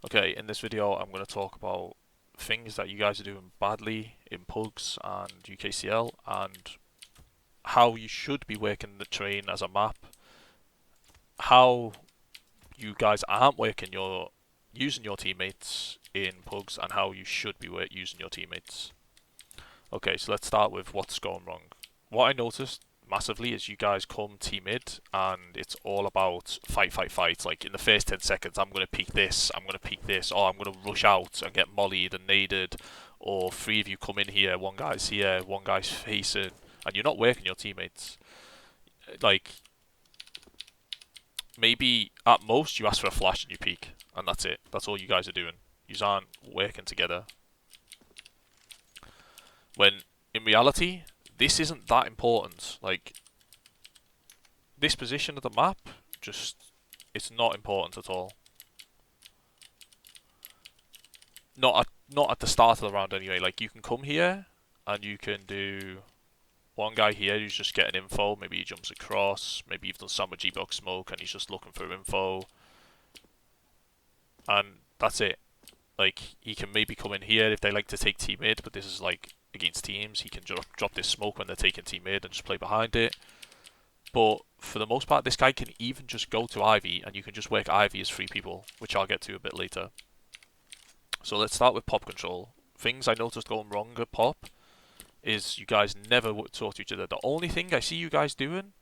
Okay, in this video I'm going to talk about things that you guys are doing badly in pugs and UKCL and how you should be working the train as a map, how you guys aren't using your teammates in pugs and how you should be using your teammates. Okay, so let's start with what's going wrong. What I noticed massively is you guys come team mid and it's all about fight, fight, fight. Like in the first 10 seconds, I'm going to peek this, I'm going to peek this, or I'm going to rush out and get mollied and naded, or three of you come in here, one guy's facing, and you're not working your teammates. Like, maybe at most you ask for a flash and you peek, and that's it. That's all you guys are doing. You aren't working together. When in reality, this isn't that important. Like, this position of the map, it's not important at all. Not at the start of the round anyway. Like, you can come here and you can do one guy here who's just getting info. Maybe he jumps across. Maybe you've done some with G-Box smoke and he's just looking for info. And that's it. Like, he can maybe come in here if they like to take team mid, but this is like against teams. He can drop this smoke when they're taking team mid and just play behind it. But for the most part, this guy can even just go to Ivy and you can just work Ivy as three people, which I'll get to a bit later. So let's start with pop control. Things I noticed going wrong at pop is you guys never talk to each other. The only thing I see you guys doing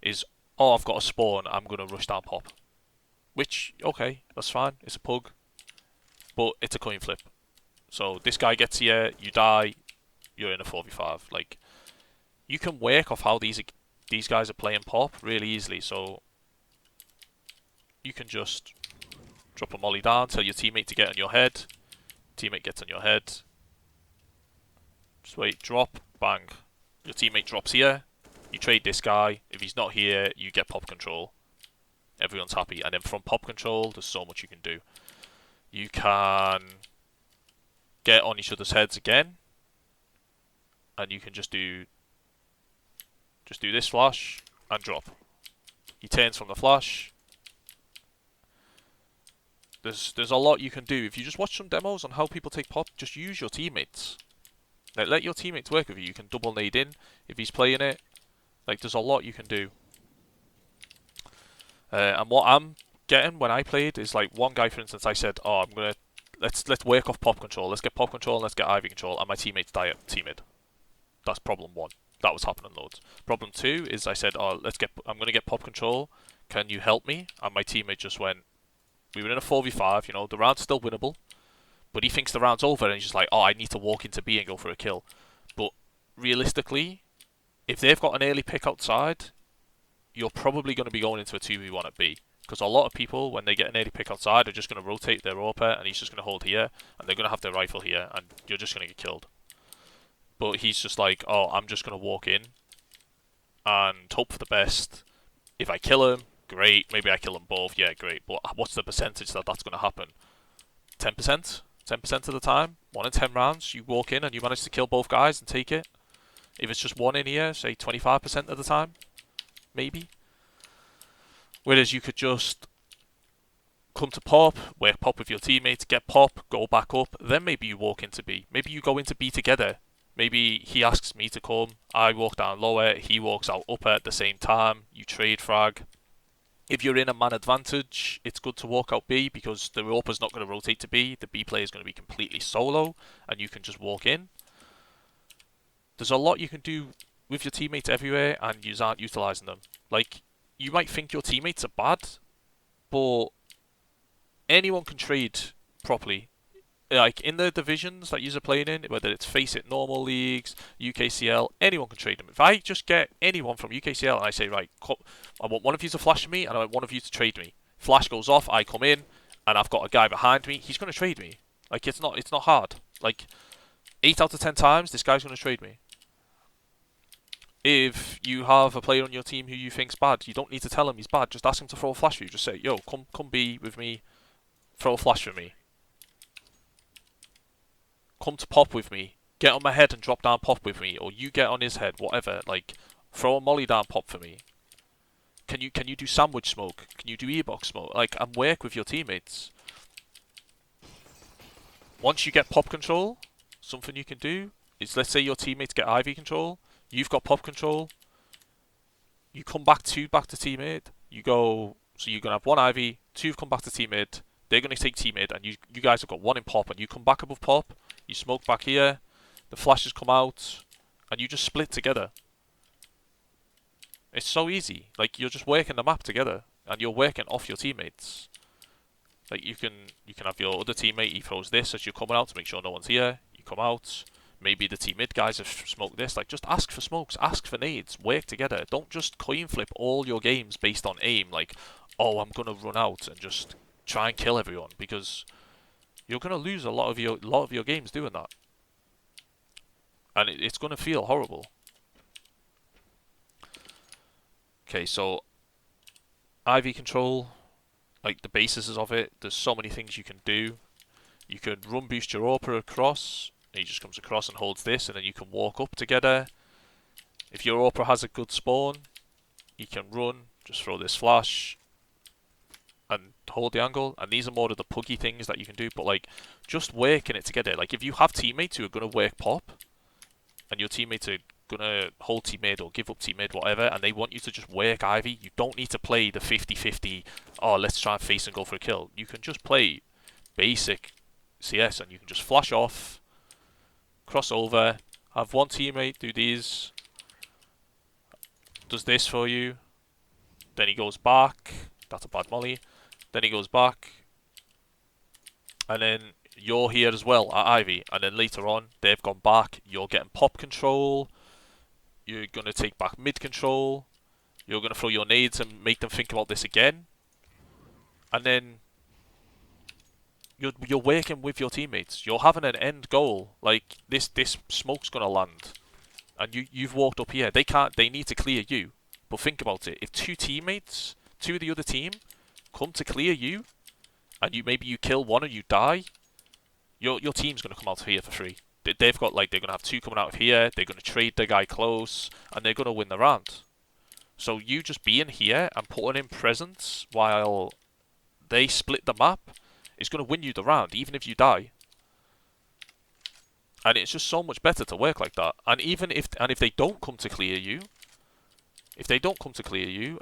is, oh, I've got a spawn, I'm going to rush down pop. Which, okay, that's fine, it's a pug. But it's a coin flip. So this guy gets here, you die, you're in a 4v5. Like, you can work off how these guys are playing pop really easily. So you can just drop a molly down, tell your teammate to get on your head. Teammate gets on your head. Just wait, drop, bang. Your teammate drops here. You trade this guy. If he's not here, you get pop control. Everyone's happy. And then from pop control, there's so much you can do. You can get on each other's heads again. And you can just do this flash and drop. He turns from the flash. There's a lot you can do. If you just watch some demos on how people take pop, just use your teammates. Like, let your teammates work with you. You can double nade in if he's playing it. Like, there's a lot you can do. And what I'm getting when I played is, like, one guy, for instance, I said, oh, let's work off pop control. Let's get pop control and let's get Ivy control. And my teammates die at team mid. That's problem one. That was happening loads. Problem two is I said, oh, I'm going to get pop control. Can you help me? And my teammate just went, we were in a 4v5, you know, the round's still winnable. But he thinks the round's over and he's just like, oh, I need to walk into B and go for a kill. But realistically, if they've got an early pick outside, you're probably going to be going into a 2v1 at B. Because a lot of people, when they get an early pick outside, are just going to rotate their AWP and he's just going to hold here. And they're going to have their rifle here and you're just going to get killed. But he's just like, oh, I'm just going to walk in and hope for the best. If I kill him, great. Maybe I kill them both. Yeah, great. But what's the percentage that that's going to happen? 10%? 10% of the time? 1 in 10 rounds, you walk in and you manage to kill both guys and take it. If it's just one in here, say 25% of the time, maybe. Whereas you could just come to pop, work pop with your teammates, get pop, go back up, then maybe you walk into B. Maybe you go into B together. Maybe he asks me to come, I walk down lower, he walks out upper at the same time, you trade frag. If you're in a man advantage, it's good to walk out B because the AWP's not going to rotate to B. The B player is going to be completely solo and you can just walk in. There's a lot you can do with your teammates everywhere and you aren't utilising them. Like, you might think your teammates are bad, but anyone can trade properly. Like, in the divisions that you're playing in, whether it's Face It normal leagues, UKCL, anyone can trade them. If I just get anyone from UKCL and I say, right, I want one of you to flash me and I want one of you to trade me. Flash goes off, I come in, and I've got a guy behind me, he's going to trade me. Like, it's not hard. Like, 8 out of 10 times, this guy's going to trade me. If you have a player on your team who you think's bad, you don't need to tell him he's bad. Just ask him to throw a flash for you. Just say, yo, come be with me, throw a flash for me. Come to pop with me. Get on my head and drop down pop with me, or you get on his head, whatever. Like, throw a molly down pop for me. Can you do sandwich smoke? Can you do e-box smoke? Like, and work with your teammates. once you get pop control, something you can do is, let's say your teammates get Ivy control, you've got pop control, you come back to teammate, you go, so you're going to have one Ivy, two have come back to teammate, they're going to take teammate, and you guys have got one in pop, and you come back above pop, you smoke back here, the flashes come out, and you just split together. It's so easy. Like, you're just working the map together, and you're working off your teammates. Like, you can have your other teammate, he throws this as you're coming out to make sure no one's here, you come out, maybe the team mid guys have smoked this. Like, just ask for smokes, ask for nades, work together. Don't just coin flip all your games based on aim, like, oh, I'm gonna run out and just try and kill everyone, because you're gonna lose a lot of your games doing that. And it's gonna feel horrible. Okay, so Ivy control, like the basis of it, there's so many things you can do. You can run boost your AWPer across, and he just comes across and holds this, and then you can walk up together. If your AWPer has a good spawn, you can run, just throw this flash, and hold the angle. And these are more of the puggy things that you can do, but like, just working it together. Like, if you have teammates who are going to work pop, and your teammates are gonna hold team mid or give up team mid, whatever, and they want you to just work Ivy, you don't need to play the 50-50, oh, let's try and face and go for a kill. You can just play basic CS, and you can just flash off, cross over, have one teammate do these, does this for you, then he goes back, that's a bad molly, then he goes back, and then you're here as well at Ivy, and then later on, they've gone back, you're getting pop control, you're going to take back mid control, you're going to throw your nades and make them think about this again, and then you're working with your teammates. You're having an end goal, like this smoke's going to land, and you've walked up here. They need to clear you, but think about it. If two teammates, two of the other team, come to clear you, and maybe you kill one or you die, your team's going to come out of here for free. They've got, like, they're going to have two coming out of here, they're going to trade the guy close, and they're going to win the round. So you just being here and putting in presence while they split the map is going to win you the round, even if you die. And it's just so much better to work like that. And even if they don't come to clear you,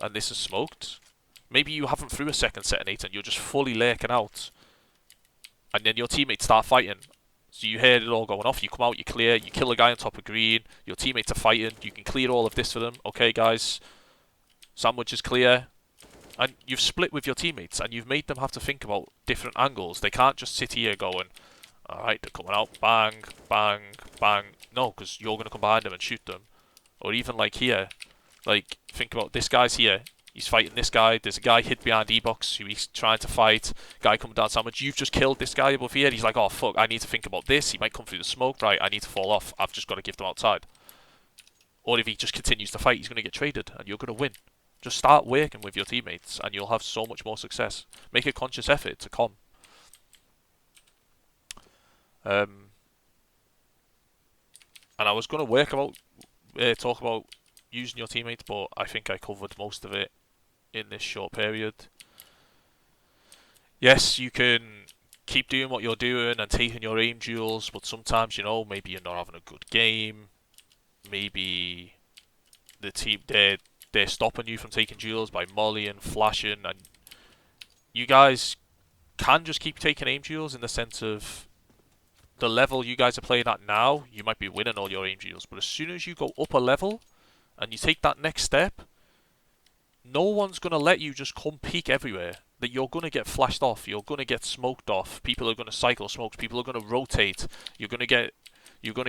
and this is smoked, maybe you haven't threw a second setonate and you're just fully lurking out, and then your teammates start fighting. So you hear it all going off, you come out, you clear, you kill a guy on top of green, your teammates are fighting, you can clear all of this for them. Okay guys, sandwich is clear. And you've split with your teammates, and you've made them have to think about different angles. They can't just sit here going, alright, they're coming out, bang, bang, bang. No, because you're going to come behind them and shoot them. Or even like here, like, think about this guy's here. He's fighting this guy. There's a guy hid behind E-box who he's trying to fight. Guy coming down sandwich. You've just killed this guy above here. He's like, oh fuck, I need to think about this. He might come through the smoke. Right, I need to fall off. I've just got to give them outside. Or if he just continues to fight, he's going to get traded, and you're going to win. Just start working with your teammates, and you'll have so much more success. Make a conscious effort to come. And I was going to talk about using your teammates, but I think I covered most of it in this short period. Yes, you can keep doing what you're doing and taking your aim duels, but sometimes, you know, maybe you're not having a good game. Maybe the team, they're stopping you from taking duels by mollying, flashing, and you guys can just keep taking aim duels in the sense of the level you guys are playing at now, you might be winning all your aim duels, but as soon as you go up a level and you take that next step, no one's going to let you just come peek everywhere. That you're going to get flashed off, you're going to get smoked off, people are going to cycle smokes, people are going to rotate, you're going to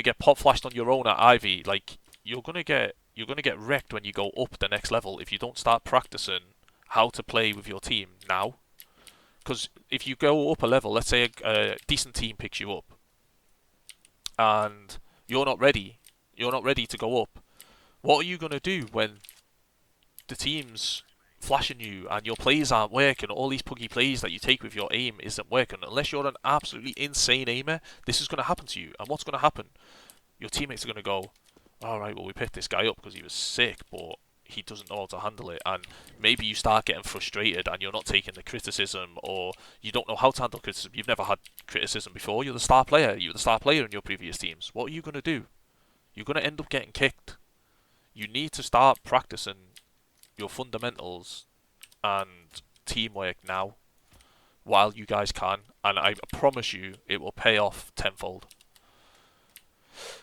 get pop flashed on your own at Ivy. Like, you're going to get wrecked when you go up the next level if you don't start practicing how to play with your team now. Because if you go up a level, let's say a decent team picks you up, and you're not ready to go up, what are you going to do when the team's flashing you and your plays aren't working? All these puggy plays that you take with your aim isn't working. Unless you're an absolutely insane aimer, this is going to happen to you. And what's going to happen? Your teammates are going to go, alright, well, we picked this guy up because he was sick, but he doesn't know how to handle it, and maybe you start getting frustrated and you're not taking the criticism, or you don't know how to handle criticism. You've never had criticism before. You're the star player. You were the star player in your previous teams. What are you going to do? You're going to end up getting kicked. You need to start practicing your fundamentals and teamwork now while you guys can, and I promise you it will pay off tenfold.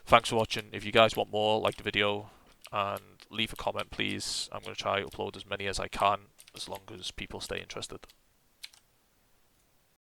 Thanks for watching. If you guys want more, like the video and leave a comment please. I'm going to try to upload as many as I can as long as people stay interested.